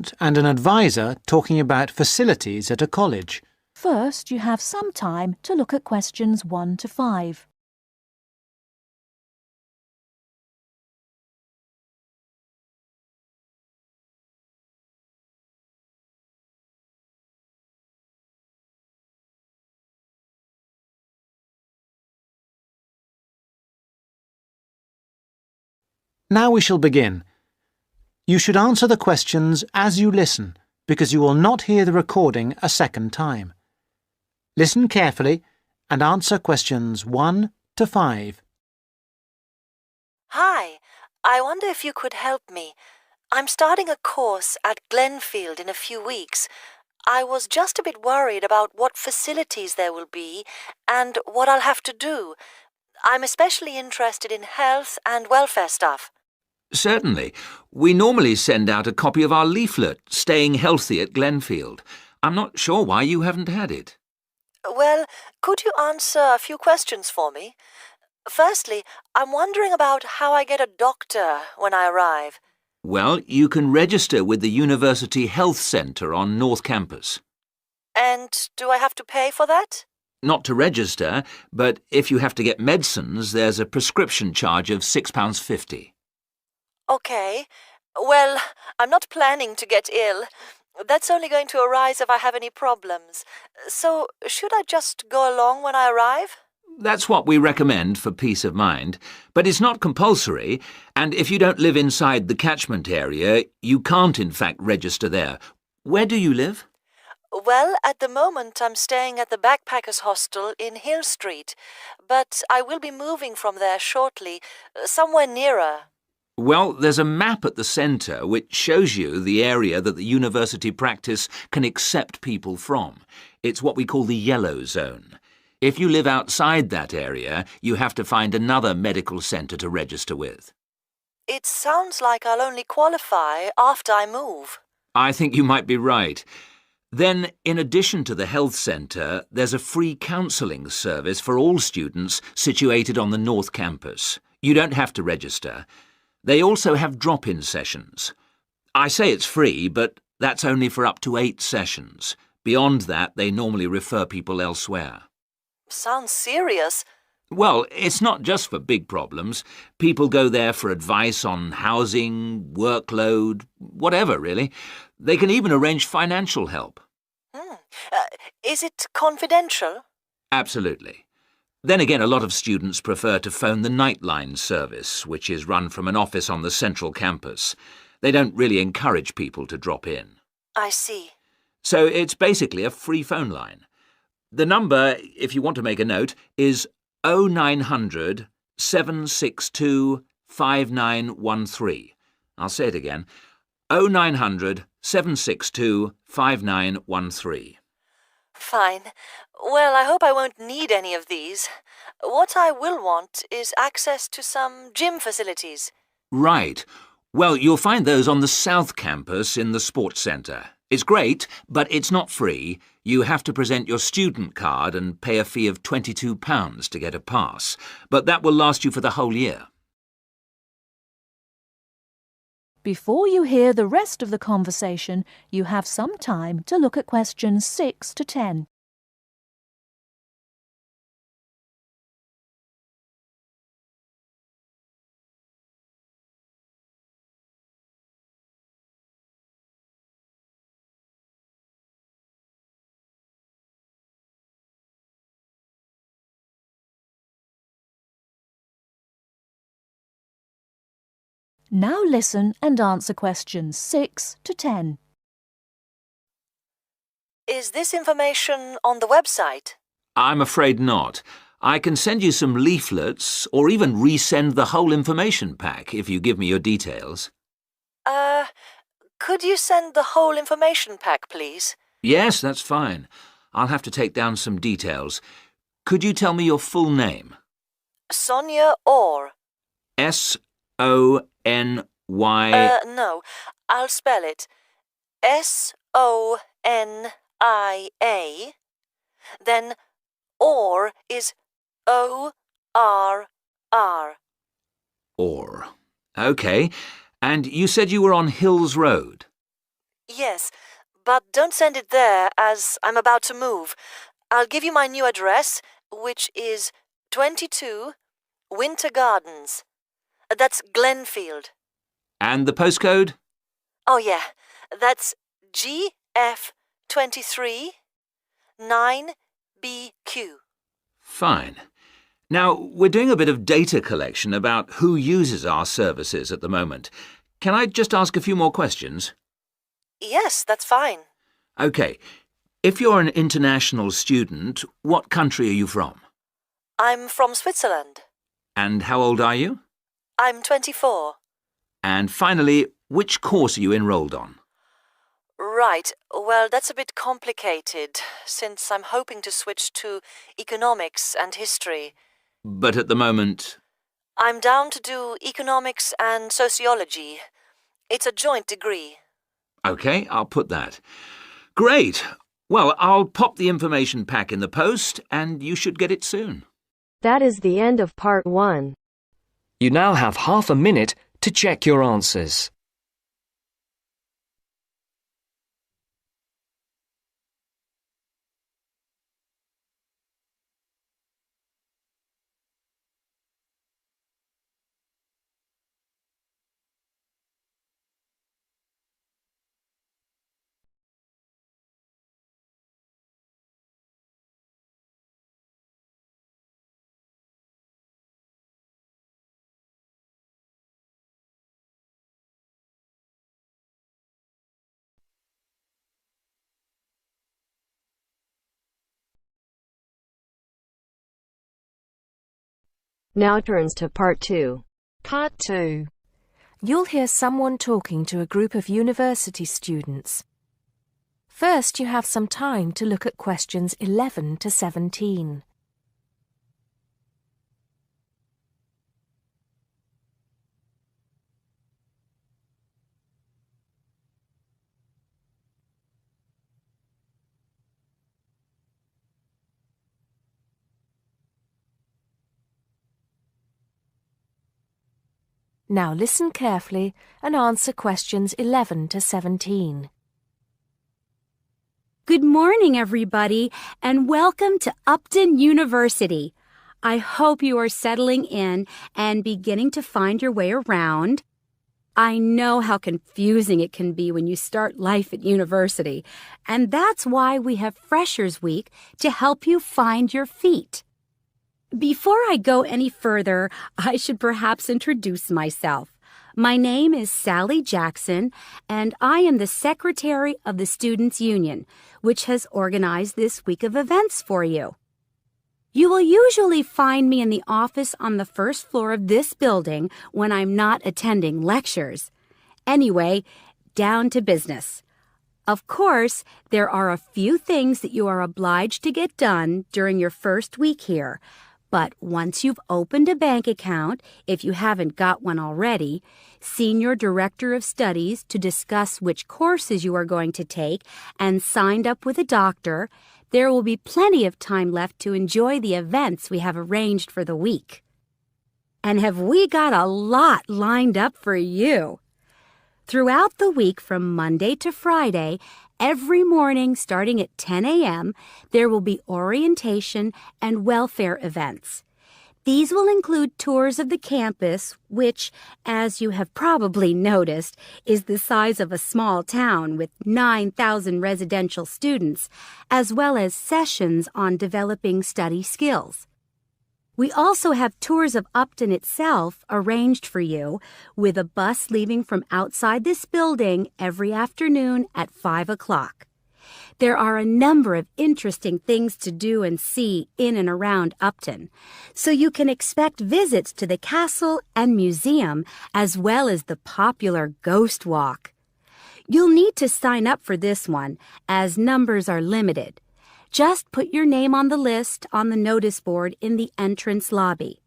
student and an advisor talking about facilities at a college. First, you have some time to look at questions 1 to 5. Now we shall begin. You should answer the questions as you listen, because you will not hear the recording a second time. Listen carefully and answer questions 1 to 5. Hi, I wonder if you could help me. I'm starting a course at Glenfield in a few weeks. I was just a bit worried about what facilities there will be and what I'll have to do. I'm especially interested in health and welfare stuff. Certainly. We normally send out a copy of our leaflet, Staying Healthy at Glenfield. I'm not sure why you haven't had it. Well, could you answer a few questions for me? Firstly, I'm wondering about how I get a doctor when I arrive. Well, you can register with the University Health Centre on North Campus. And do I have to pay for that? Not to register, but if you have to get medicines, there's a prescription charge of £6.50. Okay. Well, I'm not planning to get ill. That's only going to arise if I have any problems. So, should I just go along when I arrive? That's what we recommend for peace of mind, but it's not compulsory, and if you don't live inside the catchment area, you can't in fact register there. Where do you live? Well, at the moment I'm staying at the Backpackers Hostel in Hill Street, but I will be moving from there shortly, somewhere nearer. Well, there's a map at the centre which shows you the area that the university practice can accept people from. It's what we call the yellow zone. If you live outside that area, you have to find another medical centre to register with. It sounds like I'll only qualify after I move. I think you might be right. Then, in addition to the health centre, there's a free counselling service for all students situated on the North Campus. You don't have to register. They also have drop-in sessions. I say it's free, but that's only for up to 8 sessions. Beyond that, they normally refer people elsewhere. Sounds serious. Well, it's not just for big problems. People go there for advice on housing, workload, whatever, really. They can even arrange financial help. Is it confidential? Absolutely. Then again, a lot of students prefer to phone the Nightline service, which is run from an office on the central campus. They don't really encourage people to drop in. I see. So it's basically a free phone line. The number, if you want to make a note, is 0900 762 5913. I'll say it again. 0900 762 5913. Fine. Well, I hope I won't need any of these. What I will want is access to some gym facilities. Right. Well, you'll find those on the South Campus in the Sports Centre. It's great, but it's not free. You have to present your student card and pay a fee of £22 to get a pass. But that will last you for the whole year. Before you hear the rest of the conversation, you have some time to look at questions 6 to 10. Now listen and answer questions 6 to 10. Is this information on the website? I'm afraid not. I can send you some leaflets or even resend the whole information pack if you give me your details. Could you send the whole information pack, please? Yes, that's fine. I'll have to take down some details. Could you tell me your full name? Sonia Orr. S-O-N-Y... No, I'll spell it. S-O-N-I-A. Then Orr is O-R-R. Orr. OK. And you said you were on Hills Road? Yes, but don't send it there as I'm about to move. I'll give you my new address, which is 22 Winter Gardens. That's Glenfield. And the postcode? Oh, yeah, that's GF23 9BQ. Fine. Now, we're doing a bit of data collection about who uses our services at the moment. Can I just ask a few more questions? Yes, that's fine. OK. If you're an international student, what country are you from? I'm from Switzerland. And how old are you? I'm 24. And finally, which course are you enrolled on? Right, well, that's a bit complicated, since I'm hoping to switch to economics and history. But at the moment... I'm down to do economics and sociology. It's a joint degree. OK, I'll put that. Great. Well, I'll pop the information pack in the post, and you should get it soon. That is the end of part 1. You now have half a minute to check your answers. Now turns to part 2. Part 2. You'll hear someone talking to a group of university students. First, you have some time to look at questions 11 to 17. Now listen carefully and answer questions 11 to 17. Good morning, everybody, and welcome to Upton University. I hope you are settling in and beginning to find your way around. I know how confusing it can be when you start life at university, and that's why we have Freshers Week to help you find your feet. Before I go any further, I should perhaps introduce myself. My name is Sally Jackson, and I am the Secretary of the Students' Union, which has organized this week of events for you. You will usually find me in the office on the first floor of this building when I'm not attending lectures. Anyway, down to business. Of course, there are a few things that you are obliged to get done during your first week here. But once you've opened a bank account, if you haven't got one already, seen your director of studies to discuss which courses you are going to take, and signed up with a doctor, there will be plenty of time left to enjoy the events we have arranged for the week. And have we got a lot lined up for you? Throughout the week from Monday to Friday, every morning starting at 10 a.m., there will be orientation and welfare events. These will include tours of the campus, which, as you have probably noticed, is the size of a small town with 9,000 residential students, as well as sessions on developing study skills. We also have tours of Upton itself arranged for you, with a bus leaving from outside this building every afternoon at 5 o'clock. There are a number of interesting things to do and see in and around Upton, so you can expect visits to the castle and museum as well as the popular Ghost Walk. You'll need to sign up for this one, as numbers are limited. Just put your name on the list on the notice board in the entrance lobby.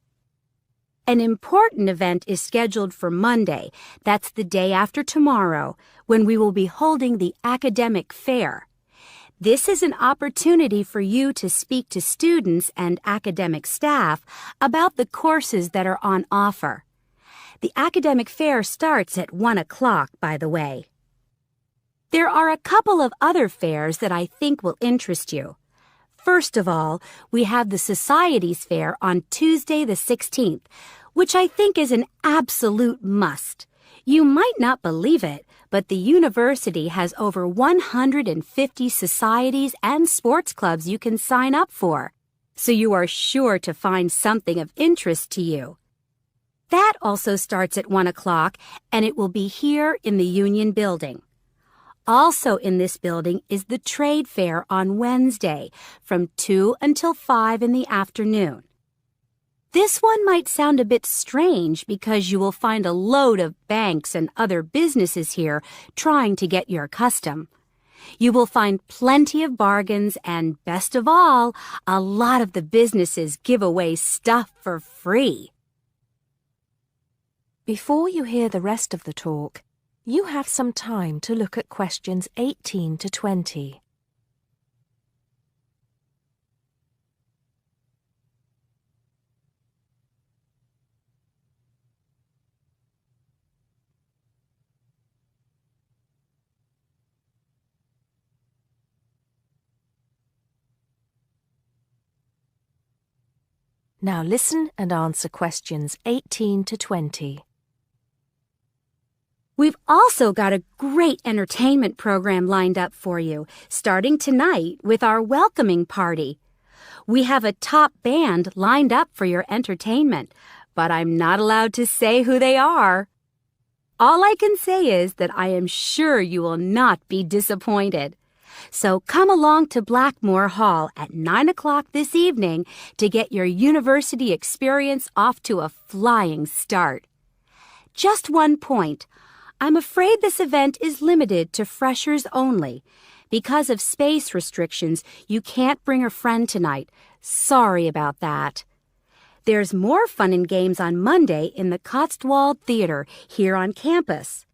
An important event is scheduled for Monday, that's the day after tomorrow, when we will be holding the academic fair. This is an opportunity for you to speak to students and academic staff about the courses that are on offer. The academic fair starts at 1 o'clock, by the way. There are a couple of other fairs that I think will interest you. First of all, we have the Societies Fair on Tuesday the 16th, which I think is an absolute must. You might not believe it, but the university has over 150 societies and sports clubs you can sign up for, so you are sure to find something of interest to you. That also starts at 1 o'clock, and it will be here in the Union Building. Also in this building is the Trade Fair on Wednesday from 2 until 5 in the afternoon. This one might sound a bit strange because you will find a load of banks and other businesses here trying to get your custom. You will find plenty of bargains and, best of all, a lot of the businesses give away stuff for free. Before you hear the rest of the talk, you have some time to look at questions 18 to 20. Now listen and answer questions 18 to 20. We've also got a great entertainment program lined up for you, starting tonight with our welcoming party. We have a top band lined up for your entertainment, but I'm not allowed to say who they are. All I can say is that I am sure you will not be disappointed. So come along to Blackmore Hall at 9 o'clock this evening to get your university experience off to a flying start. Just one point. I'm afraid this event is limited to freshers only. Because of space restrictions, you can't bring a friend tonight. Sorry about that. There's more fun and games on Monday in the Cotswold Theater here on campus.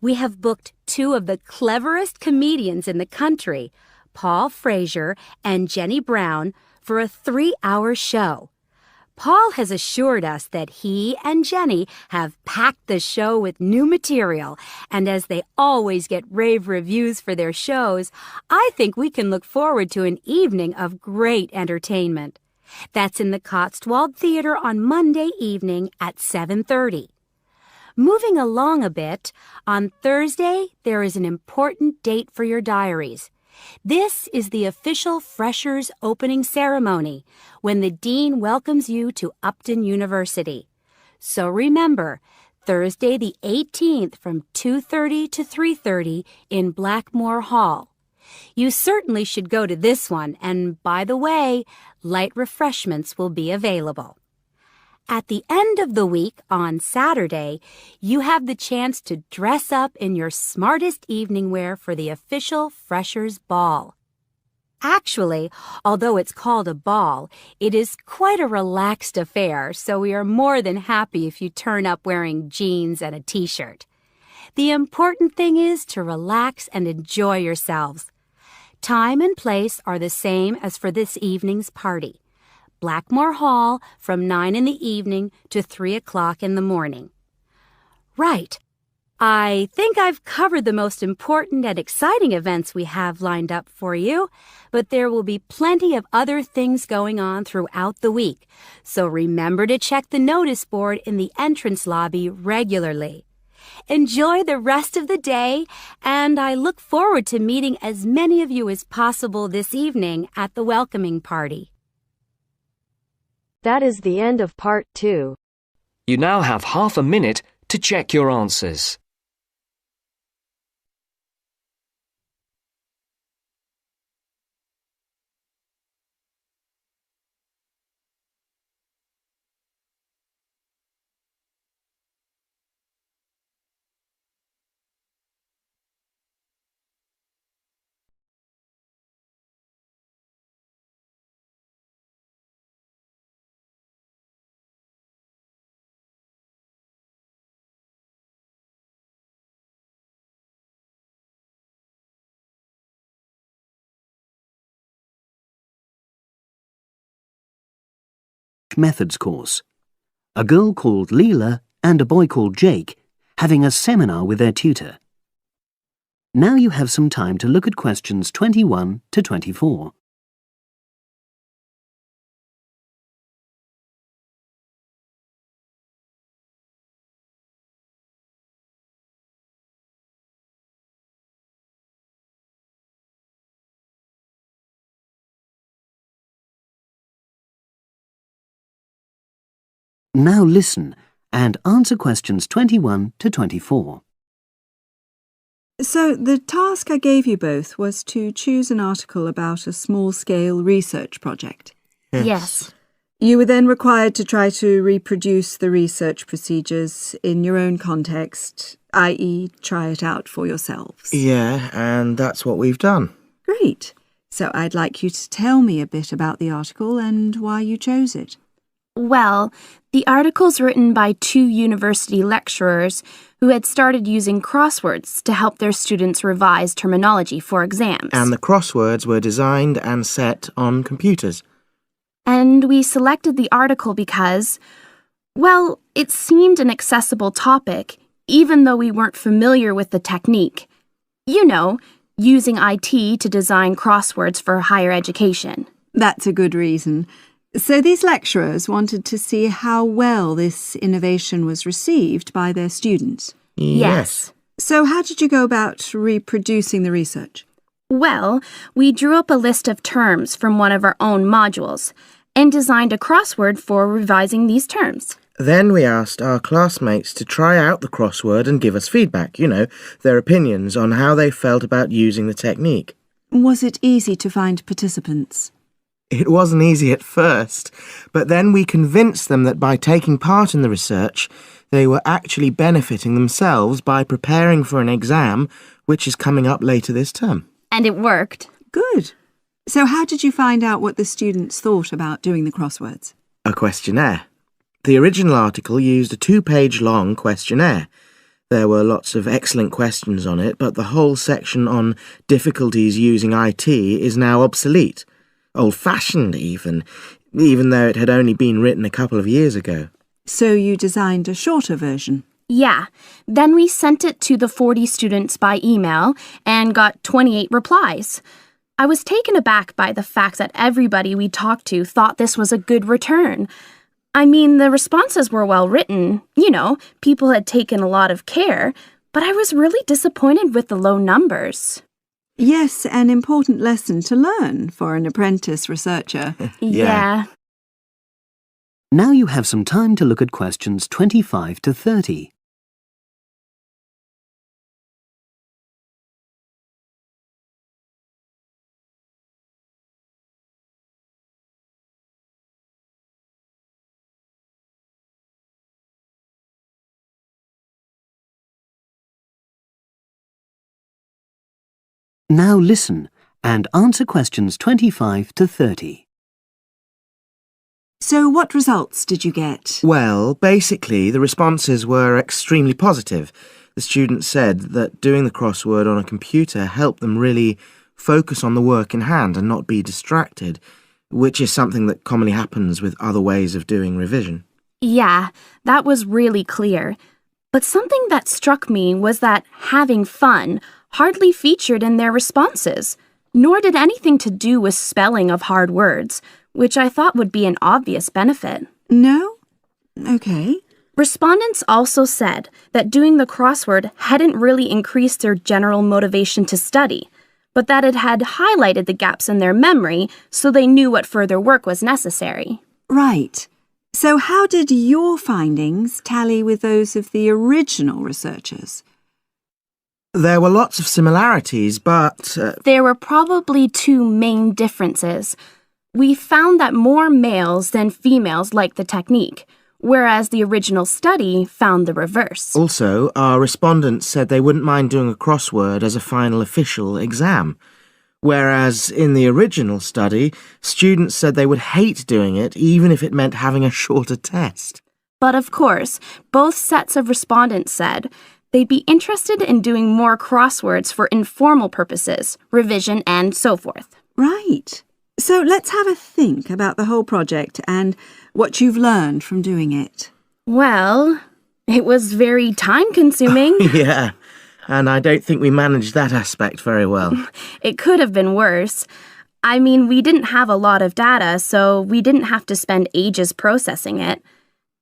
We have booked two of the cleverest comedians in the country, Paul Frazier and Jenny Brown, for a 3-hour show. Paul has assured us that he and Jenny have packed the show with new material, and as they always get rave reviews for their shows, I think we can look forward to an evening of great entertainment. That's in the Cotswold Theater on Monday evening at 7:30. Moving along a bit, on Thursday there is an important date for your diaries. This is the official Freshers Opening Ceremony, when the Dean welcomes you to Upton University. So remember, Thursday the 18th from 2:30 to 3:30 in Blackmore Hall. You certainly should go to this one, and by the way, light refreshments will be available. At the end of the week, on Saturday, you have the chance to dress up in your smartest evening wear for the official Freshers' Ball. Actually, although it's called a ball, it is quite a relaxed affair, so we are more than happy if you turn up wearing jeans and a t-shirt. The important thing is to relax and enjoy yourselves. Time and place are the same as for this evening's party. Blackmore Hall from 9 in the evening to 3 o'clock in the morning. Right. I think I've covered the most important and exciting events we have lined up for you, but there will be plenty of other things going on throughout the week, so remember to check the notice board in the entrance lobby regularly. Enjoy the rest of the day, and I look forward to meeting as many of you as possible this evening at the welcoming party. That is the end of part 2. You now have half a minute to check your answers. Methods course. A girl called Leela and a boy called Jake having a seminar with their tutor. Now you have some time to look at questions 21 to 24. Now listen and answer questions 21 to 24. So, the task I gave you both was to choose an article about a small-scale research project. Yes. You were then required to try to reproduce the research procedures in your own context, i.e. try it out for yourselves. Yeah, and that's what we've done. Great. So I'd like you to tell me a bit about the article and why you chose it. Well, the article's written by 2 university lecturers who had started using crosswords to help their students revise terminology for exams. And the crosswords were designed and set on computers. And we selected the article because, well, it seemed an accessible topic, even though we weren't familiar with the technique. You know, using IT to design crosswords for higher education. That's a good reason. So these lecturers wanted to see how well this innovation was received by their students. Yes. So how did you go about reproducing the research? Well, we drew up a list of terms from one of our own modules and designed a crossword for revising these terms. Then we asked our classmates to try out the crossword and give us feedback, their opinions on how they felt about using the technique. Was it easy to find participants? It wasn't easy at first, but then we convinced them that by taking part in the research, they were actually benefiting themselves by preparing for an exam, which is coming up later this term. And it worked. Good. So how did you find out what the students thought about doing the crosswords? A questionnaire. The original article used a 2-page long questionnaire. There were lots of excellent questions on it, but the whole section on difficulties using IT is now obsolete. Old-fashioned even though it had only been written a couple of years ago. So you designed a shorter version? Yeah. Then we sent it to the 40 students by email and got 28 replies. I was taken aback by the fact that everybody we talked to thought this was a good return. I mean, the responses were well written. People had taken a lot of care, but I was really disappointed with the low numbers. Yes, an important lesson to learn for an apprentice researcher. Yeah. Now you have some time to look at questions 25 to 30. Now listen and answer questions 25 to 30. So what results did you get? Well, basically, the responses were extremely positive. The students said that doing the crossword on a computer helped them really focus on the work in hand and not be distracted, which is something that commonly happens with other ways of doing revision. Yeah, that was really clear. But something that struck me was that having fun hardly featured in their responses, nor did anything to do with spelling of hard words, which I thought would be an obvious benefit. No? Okay. Respondents also said that doing the crossword hadn't really increased their general motivation to study, but that it had highlighted the gaps in their memory so they knew what further work was necessary. Right. So how did your findings tally with those of the original researchers? There were lots of similarities, but... There were probably 2 main differences. We found that more males than females liked the technique, whereas the original study found the reverse. Also, our respondents said they wouldn't mind doing a crossword as a final official exam, whereas in the original study, students said they would hate doing it even if it meant having a shorter test. But of course, both sets of respondents said they'd be interested in doing more crosswords for informal purposes, revision, and so forth. Right. So let's have a think about the whole project and what you've learned from doing it. Well, it was very time-consuming. Yeah. and I don't think we managed that aspect very well. It could have been worse. I mean, we didn't have a lot of data, so we didn't have to spend ages processing it.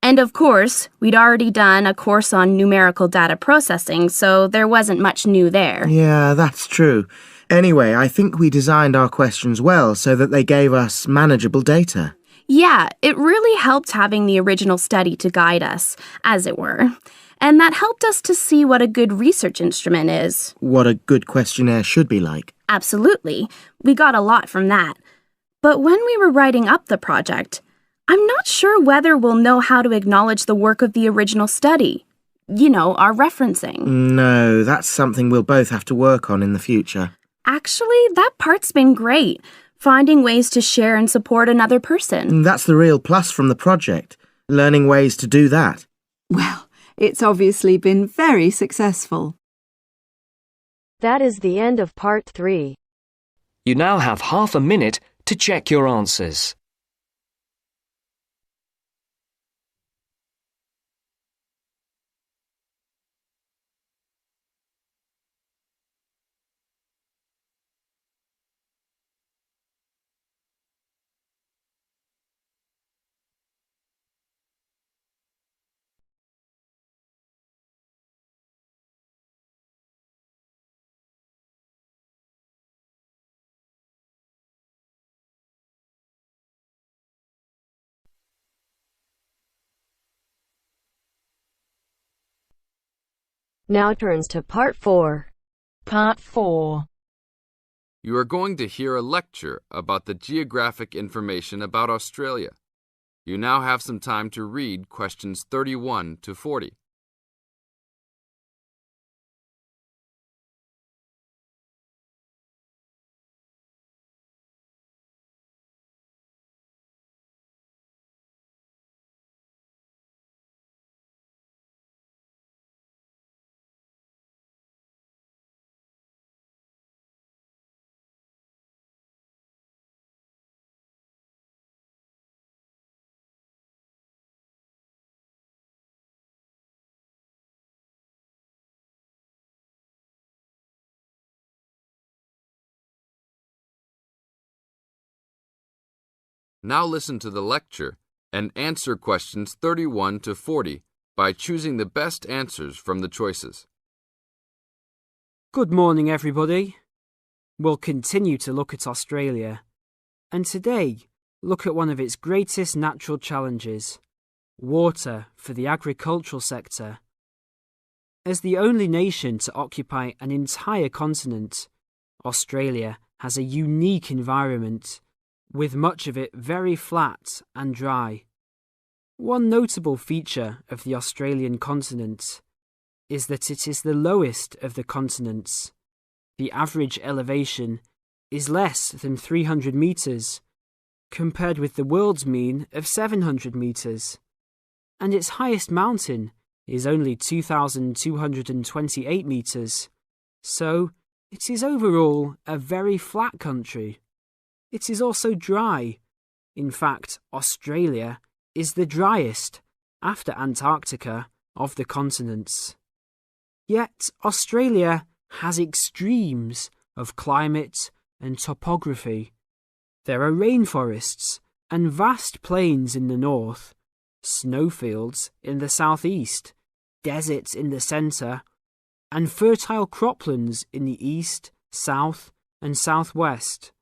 And of course, we'd already done a course on numerical data processing, so there wasn't much new there. Yeah, that's true. Anyway, I think we designed our questions well so that they gave us manageable data. Yeah, it really helped having the original study to guide us, as it were. And that helped us to see what a good research instrument is. What a good questionnaire should be like. Absolutely. We got a lot from that. But when we were writing up the project, I'm not sure whether we'll know how to acknowledge the work of the original study. You know, our referencing. No, that's something we'll both have to work on in the future. Actually, that part's been great. Finding ways to share and support another person. That's the real plus from the project. Learning ways to do that. Well, it's obviously been very successful. That is the end of part 3. You now have half a minute to check your answers. Now turns to part 4. Part 4. You are going to hear a lecture about the geographic information about Australia. You now have some time to read questions 31 to 40. Now listen to the lecture and answer questions 31 to 40 by choosing the best answers from the choices. Good morning, everybody. We'll continue to look at Australia, and today look at one of its greatest natural challenges, water for the agricultural sector. As the only nation to occupy an entire continent, Australia has a unique environment, with much of it very flat and dry. One notable feature of the Australian continent is that it is the lowest of the continents. The average elevation is less than 300 metres, compared with the world's mean of 700 metres, and its highest mountain is only 2,228 metres, so it is overall a very flat country. It is also dry. In fact, Australia is the driest, after Antarctica, of the continents. Yet Australia has extremes of climate and topography. There are rainforests and vast plains in the north, snowfields in the southeast, deserts in the centre, and fertile croplands in the east, south, and southwest.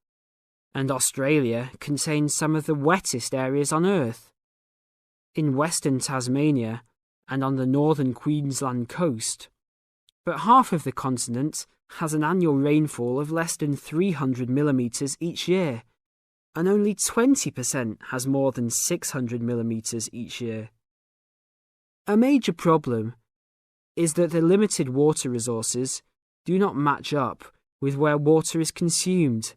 And Australia contains some of the wettest areas on Earth. In western Tasmania and on the northern Queensland coast. But half of the continent has an annual rainfall of less than 300 millimetres each year, and only 20% has more than 600 millimetres each year. A major problem is that the limited water resources do not match up with where water is consumed.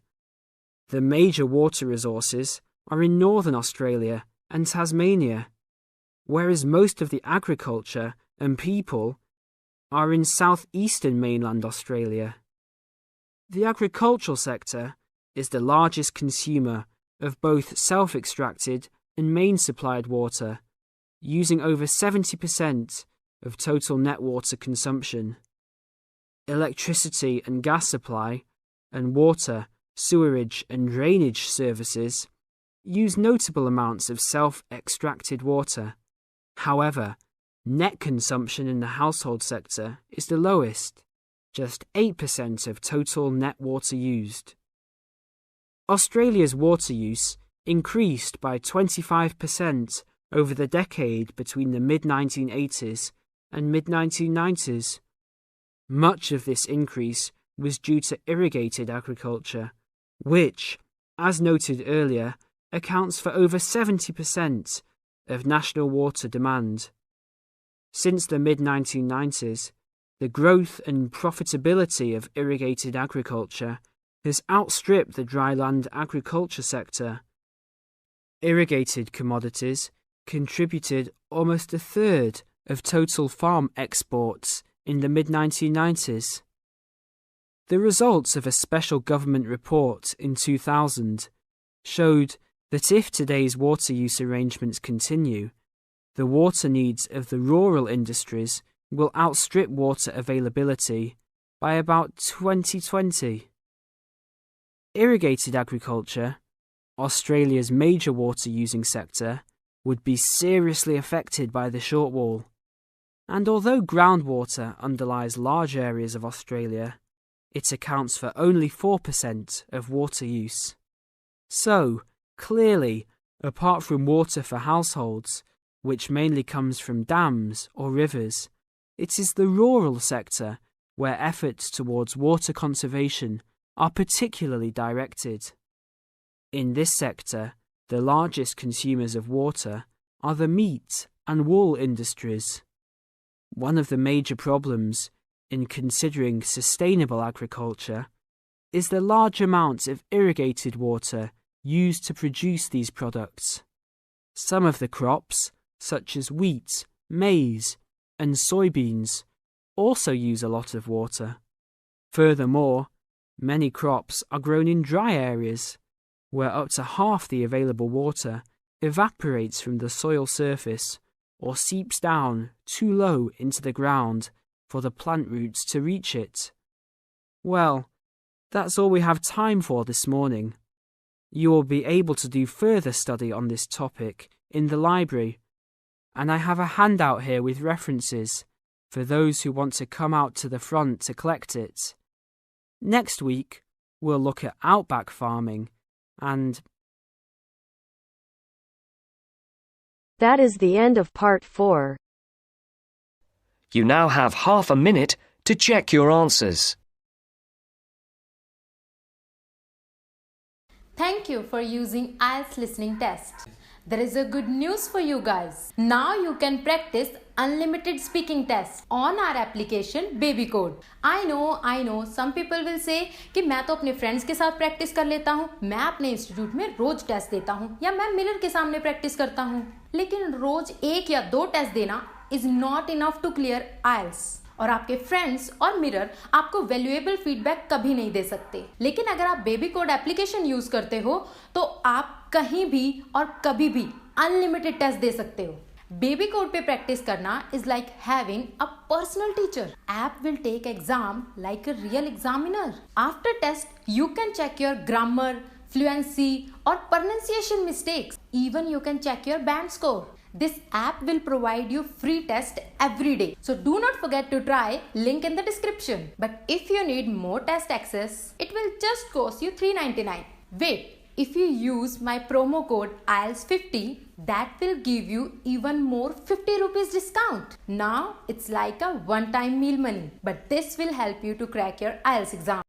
The major water resources are in northern Australia and Tasmania, whereas most of the agriculture and people are in southeastern mainland Australia. The agricultural sector is the largest consumer of both self-extracted and main-supplied water, using over 70% of total net water consumption. electricity and gas supply, and water, sewerage and drainage services use notable amounts of self-extracted water. However, net consumption in the household sector is the lowest, just 8% of total net water used. Australia's water use increased by 25% over the decade between the mid-1980s and mid-1990s. Much of this increase was due to irrigated agriculture, which, as noted earlier, accounts for over 70% of national water demand. Since the mid-1990s, the growth and profitability of irrigated agriculture has outstripped the dryland agriculture sector. Irrigated commodities contributed almost a third of total farm exports in the mid-1990s. The results of a special government report in 2000 showed that if today's water use arrangements continue, the water needs of the rural industries will outstrip water availability by about 2020. Irrigated agriculture, Australia's major water-using sector, would be seriously affected by the shortfall. And although groundwater underlies large areas of Australia, it accounts for only 4% of water use. So, clearly, apart from water for households, which mainly comes from dams or rivers, it is the rural sector where efforts towards water conservation are particularly directed. In this sector, the largest consumers of water are the meat and wool industries. One of the major problems in considering sustainable agriculture is the large amounts of irrigated water used to produce these products. Some of the crops, such as wheat, maize, and soybeans, also use a lot of water. Furthermore, many crops are grown in dry areas, where up to half the available water evaporates from the soil surface or seeps down too low into the ground for the plant roots to reach it. Well, that's all we have time for this morning. You will be able to do further study on this topic in the library, and I have a handout here with references for those who want to come out to the front to collect it. Next week, we'll look at outback farming and... That is the end of part 4. You now have half a minute to check your answers. Thank you for using IELTS listening test. There is a good news for you guys. Now you can practice unlimited speaking tests on our application Baby Code. I know some people will say कि मैं तो अपने friends के साथ practice कर लेता हूँ, मैं अपने इंस्टीट्यूट में रोज टेस्ट देता हूँ या मैं मिरर के सामने प्रैक्टिस करता हूँ. लेकिन रोज 1 या 2 टेस्ट देना is not enough to clear IELTS. और आपके फ्रेंड्स और मिरर आपको वैल्यूएबल फीडबैक कभी नहीं दे सकते. लेकिन अगर आप बेबी कोड एप्लीकेशन यूज करते हो तो आप कहीं भी और कभी भी अनलिमिटेड टेस्ट दे सकते हो. बेबी कोड पे प्रैक्टिस करना is like having a personal teacher. App will take exam like a real examiner. After test you can check your grammar, fluency or pronunciation mistakes. Even you can check your band score. This app will provide you free test every day. So do not forget to try, link in the description. But if you need more test access, it will just cost you $3.99. Wait, if you use my promo code IELTS50, that will give you even more 50 rupees discount. Now it's like a one-time meal money. But this will help you to crack your IELTS exam.